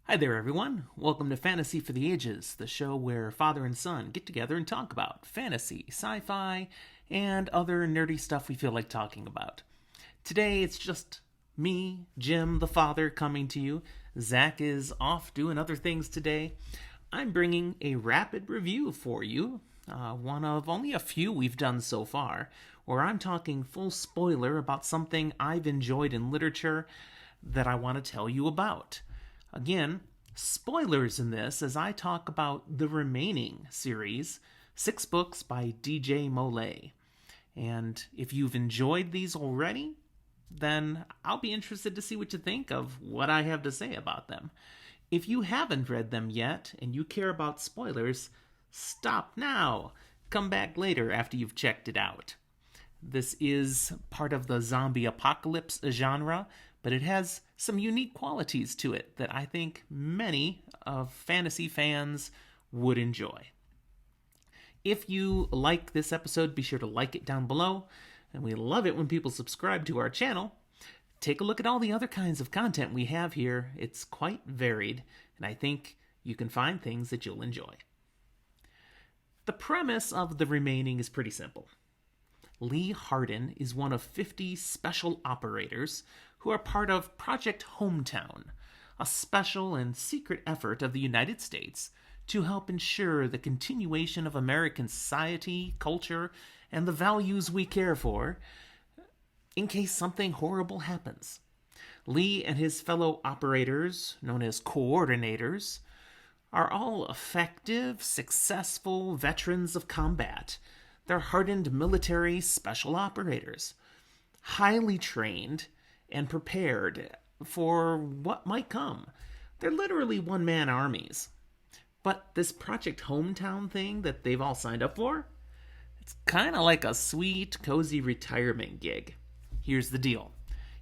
Hi there, everyone. Welcome to Fantasy for the Ages, the show where father and son get together and talk about fantasy, sci fi, and other nerdy stuff we feel like talking about. Today it's just me, Jim, the father, coming to you. Zach is off doing other things today. I'm bringing a rapid review for you, one of only a few we've done so far, where I'm talking full spoiler about something I've enjoyed in literature that I want to tell you about. Again, spoilers in this as I talk about the remaining series, 6 books by DJ Molles. And if you've enjoyed these already, then I'll be interested to see what you think of what I have to say about them. If you haven't read them yet and you care about spoilers, stop now. Come back later after you've checked it out. This is part of the zombie apocalypse genre, but it has some unique qualities to it that I think many of fantasy fans would enjoy. If you like this episode, be sure to like it down below, and we love it when people subscribe to our channel. Take a look at all the other kinds of content we have here. It's quite varied, and I think you can find things that you'll enjoy. The premise of the remaining is pretty simple. Lee Hardin is one of 50 special operators who are part of Project Hometown, a special and secret effort of the United States to help ensure the continuation of American society, culture, and the values we care for in case something horrible happens. Lee and his fellow operators, known as coordinators, are all effective, successful veterans of combat. They're hardened military special operators, highly trained and prepared for what might come. They're literally one-man armies. But this Project Hometown thing that they've all signed up for, it's kind of like a sweet, cozy retirement gig. Here's the deal.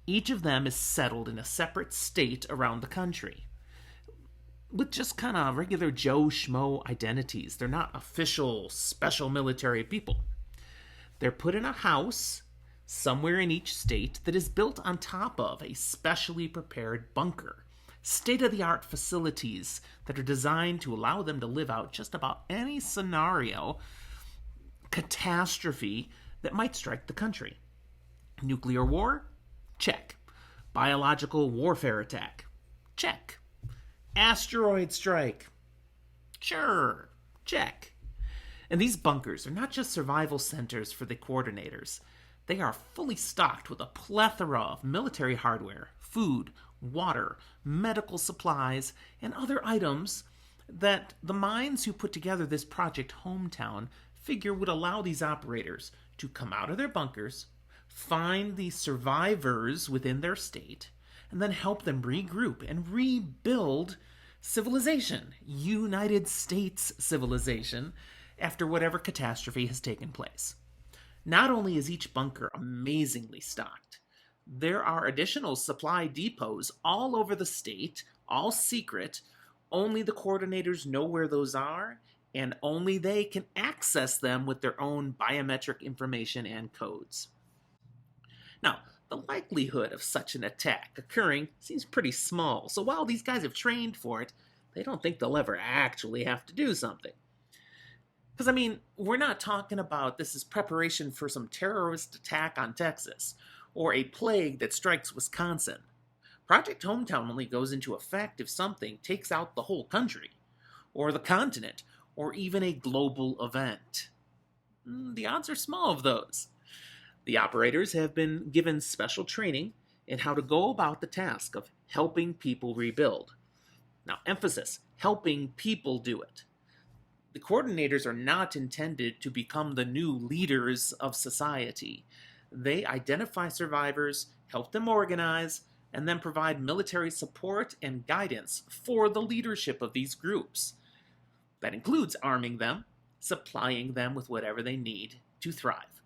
Each of them is settled in a separate state around the country, with just kind of regular Joe Schmo identities. They're not official, special military people. They're put in a house somewhere in each state that is built on top of a specially prepared bunker. State-of-the-art facilities that are designed to allow them to live out just about any scenario, catastrophe that might strike the country. Nuclear war? Check. Biological warfare attack? Check. Asteroid strike? Sure. Check. And these bunkers are not just survival centers for the coordinators. They are fully stocked with a plethora of military hardware, food, water, medical supplies, and other items that the minds who put together this Project Hometown figure would allow these operators to come out of their bunkers, find the survivors within their state, and then help them regroup and rebuild civilization, United States civilization, after whatever catastrophe has taken place. Not only is each bunker amazingly stocked, there are additional supply depots all over the state, all secret. Only the coordinators know where those are, and only they can access them with their own biometric information and codes. Now, the likelihood of such an attack occurring seems pretty small, so while these guys have trained for it, they don't think they'll ever actually have to do something. Because, we're not talking about this is preparation for some terrorist attack on Texas, or a plague that strikes Wisconsin. Project Hometown only goes into effect if something takes out the whole country, or the continent, or even a global event. The odds are small of those. The operators have been given special training in how to go about the task of helping people rebuild. Now, emphasis, helping people do it. The coordinators are not intended to become the new leaders of society. They identify survivors, help them organize, and then provide military support and guidance for the leadership of these groups. That includes arming them, supplying them with whatever they need to thrive.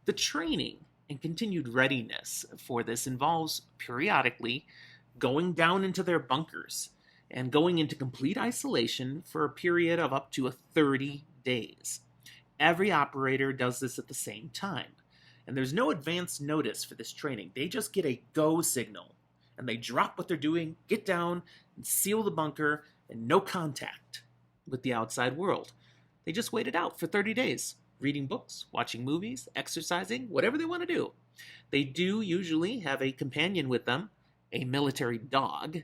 The training and continued readiness for this involves periodically going down into their bunkers and going into complete isolation for a period of up to 30 days. Every operator does this at the same time, and there's no advance notice for this training. They just get a go signal, and they drop what they're doing, get down, and seal the bunker, and no contact with the outside world. They just wait it out for 30 days, reading books, watching movies, exercising, whatever they want to do. They do usually have a companion with them, a military dog.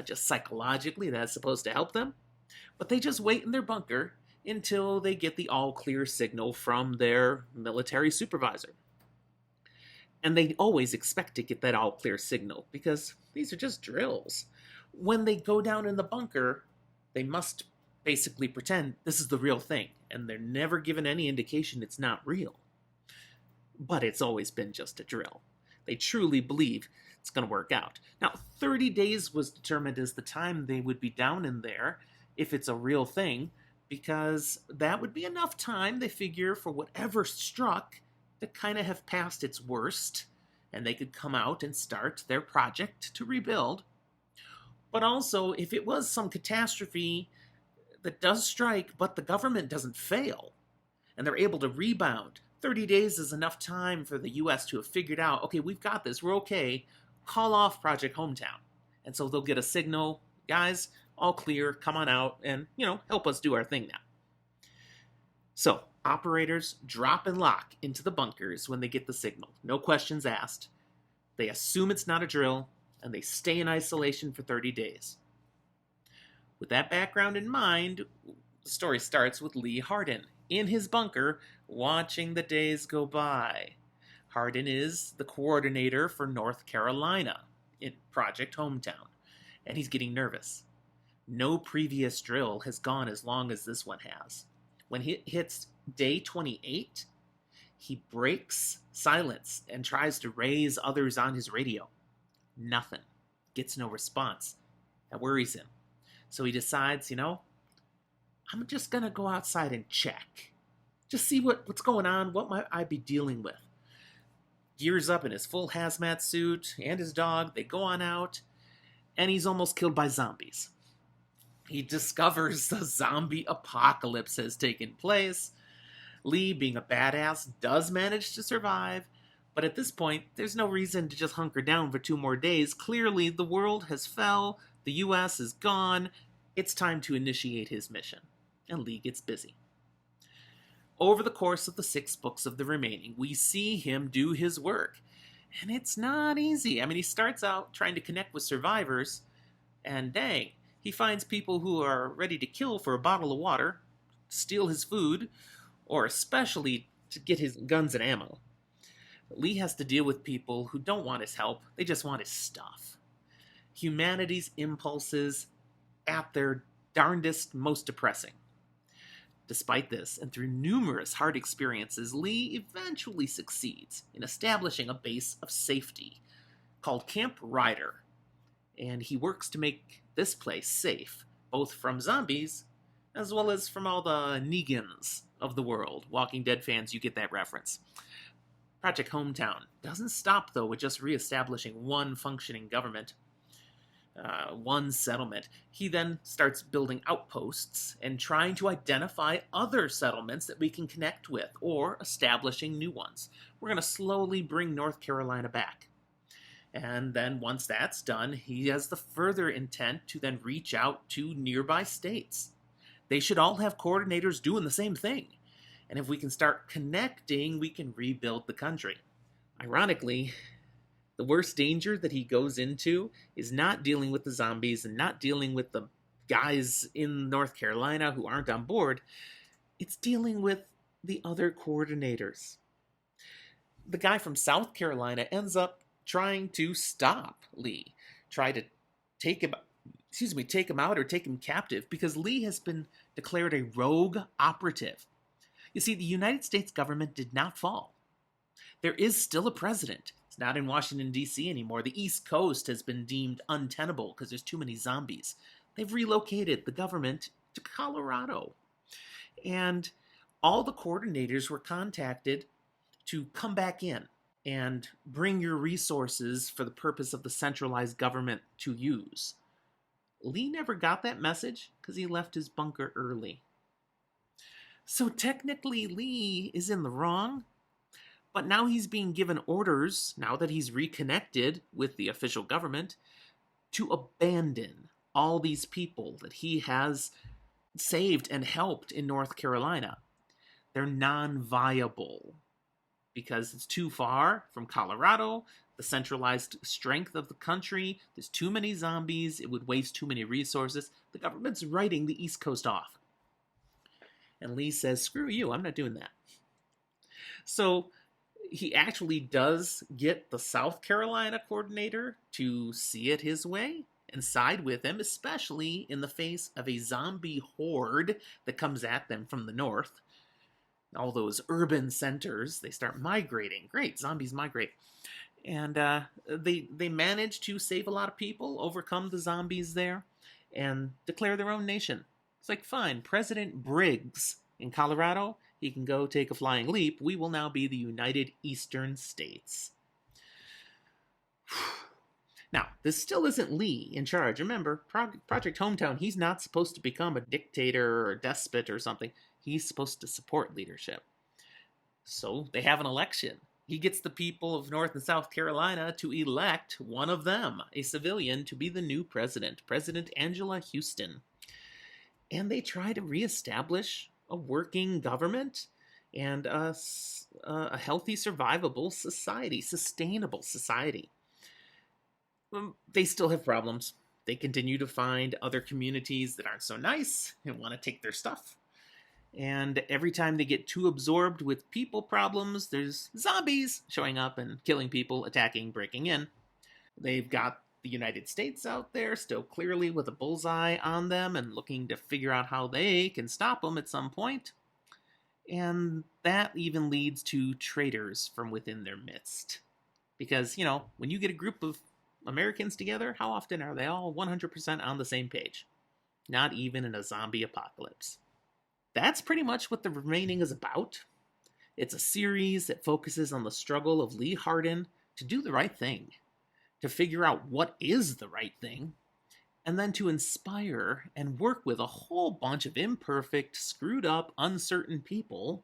Just psychologically, that's supposed to help them. But they just wait in their bunker until they get the all-clear signal from their military supervisor. And they always expect to get that all-clear signal, because these are just drills. When they go down in the bunker, they must basically pretend this is the real thing, and they're never given any indication it's not real. But it's always been just a drill. They truly believe it's going to work out. Now, 30 days was determined as the time they would be down in there, if it's a real thing, because that would be enough time, they figure, for whatever struck to kind of have passed its worst, and they could come out and start their project to rebuild. But also, if it was some catastrophe that does strike, but the government doesn't fail, and they're able to rebound, 30 days is enough time for the U.S. to have figured out, okay, we've got this, we're okay, call off Project Hometown. And so they'll get a signal, guys, all clear, come on out, and, help us do our thing now. So, operators drop and lock into the bunkers when they get the signal. No questions asked. They assume it's not a drill, and they stay in isolation for 30 days. With that background in mind, the story starts with Lee Hardin in his bunker, watching the days go by. Hardin is the coordinator for North Carolina in Project Hometown, and he's getting nervous. No previous drill has gone as long as this one has. When he hits day 28, he breaks silence and tries to raise others on his radio. Nothing. Gets no response. That worries him. So he decides, I'm just going to go outside and check. Just see what's going on, what might I be dealing with. Gears up in his full hazmat suit and his dog. They go on out, and he's almost killed by zombies. He discovers the zombie apocalypse has taken place. Lee, being a badass, does manage to survive, but at this point, there's no reason to just hunker down for 2 more days. Clearly, the world has fell, the U.S. is gone, it's time to initiate his mission, and Lee gets busy. Over the course of the 6 books of the remaining, we see him do his work, and it's not easy. I mean, he starts out trying to connect with survivors, and dang, he finds people who are ready to kill for a bottle of water, steal his food, or especially to get his guns and ammo. Lee has to deal with people who don't want his help, they just want his stuff. Humanity's impulses at their darndest, most depressing. Despite this, and through numerous hard experiences, Lee eventually succeeds in establishing a base of safety called Camp Ryder, and he works to make this place safe, both from zombies as well as from all the Negans of the world. Walking Dead fans, you get that reference. Project Hometown doesn't stop, though, with just reestablishing one functioning government, one settlement. He then starts building outposts and trying to identify other settlements that we can connect with, or establishing new ones. We're going to slowly bring North Carolina back. And then once that's done, he has the further intent to then reach out to nearby states. They should all have coordinators doing the same thing. And if we can start connecting, we can rebuild the country. Ironically, the worst danger that he goes into is not dealing with the zombies and not dealing with the guys in North Carolina who aren't on board. It's dealing with the other coordinators. The guy from South Carolina ends up trying to stop Lee, try to take him out or take him captive, because Lee has been declared a rogue operative. You see, the United States government did not fall. There is still a president. It's not in Washington, D.C. anymore. The East Coast has been deemed untenable because there's too many zombies. They've relocated the government to Colorado. And all the coordinators were contacted to come back in and bring your resources for the purpose of the centralized government to use. Lee never got that message because he left his bunker early. So technically, Lee is in the wrong, But now he's being given orders, now that he's reconnected with the official government, to abandon all these people that he has saved and helped in North Carolina. They're non-viable because it's too far from Colorado, the centralized strength of the country. There's too many zombies. It would waste too many resources. The government's writing the East Coast off. And Lee says, screw you, I'm not doing that. So he actually does get the South Carolina coordinator to see it his way and side with him, especially in the face of a zombie horde that comes at them from the north. All those urban centers, they start migrating. Great, zombies migrate. And they manage to save a lot of people, overcome the zombies there, and declare their own nation. It's like, fine, President Briggs in Colorado, he can go take a flying leap. We will now be the United Eastern States. Now, this still isn't Lee in charge. Remember, Project Hometown, he's not supposed to become a dictator or a despot or something. He's supposed to support leadership. So they have an election. He gets the people of North and South Carolina to elect one of them, a civilian, to be the new president, President Angela Houston. And they try to reestablish a working government and a healthy, survivable society, sustainable society. They still have problems. They continue to find other communities that aren't so nice and want to take their stuff. And every time they get too absorbed with people problems, there's zombies showing up and killing people, attacking, breaking in. They've got the United States out there, still clearly with a bullseye on them and looking to figure out how they can stop them at some point. And that even leads to traitors from within their midst. Because, you know, when you get a group of Americans together, how often are they all 100% on the same page? Not even in a zombie apocalypse. That's pretty much what The Remaining is about. It's a series that focuses on the struggle of Lee Hardin to do the right thing, to figure out what is the right thing, and then to inspire and work with a whole bunch of imperfect, screwed up, uncertain people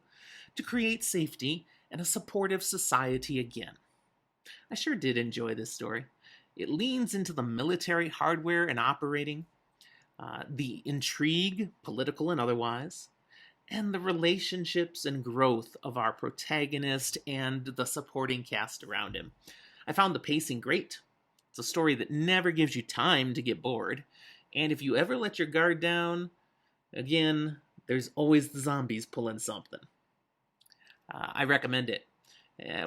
to create safety and a supportive society again. I sure did enjoy this story. It leans into the military hardware and operating, the intrigue, political and otherwise, and the relationships and growth of our protagonist and the supporting cast around him. I found the pacing great. It's a story that never gives you time to get bored, and if you ever let your guard down, again, there's always the zombies pulling something. I recommend it.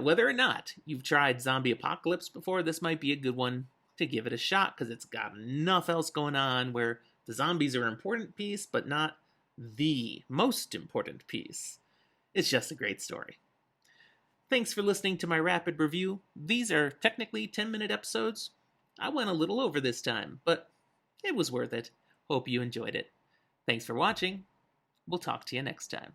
Whether or not you've tried Zombie Apocalypse before, this might be a good one to give it a shot, because it's got enough else going on where the zombies are an important piece, but not the most important piece. It's just a great story. Thanks for listening to my rapid review. These are technically 10-minute episodes. I went a little over this time, but it was worth it. Hope you enjoyed it. Thanks for watching. We'll talk to you next time.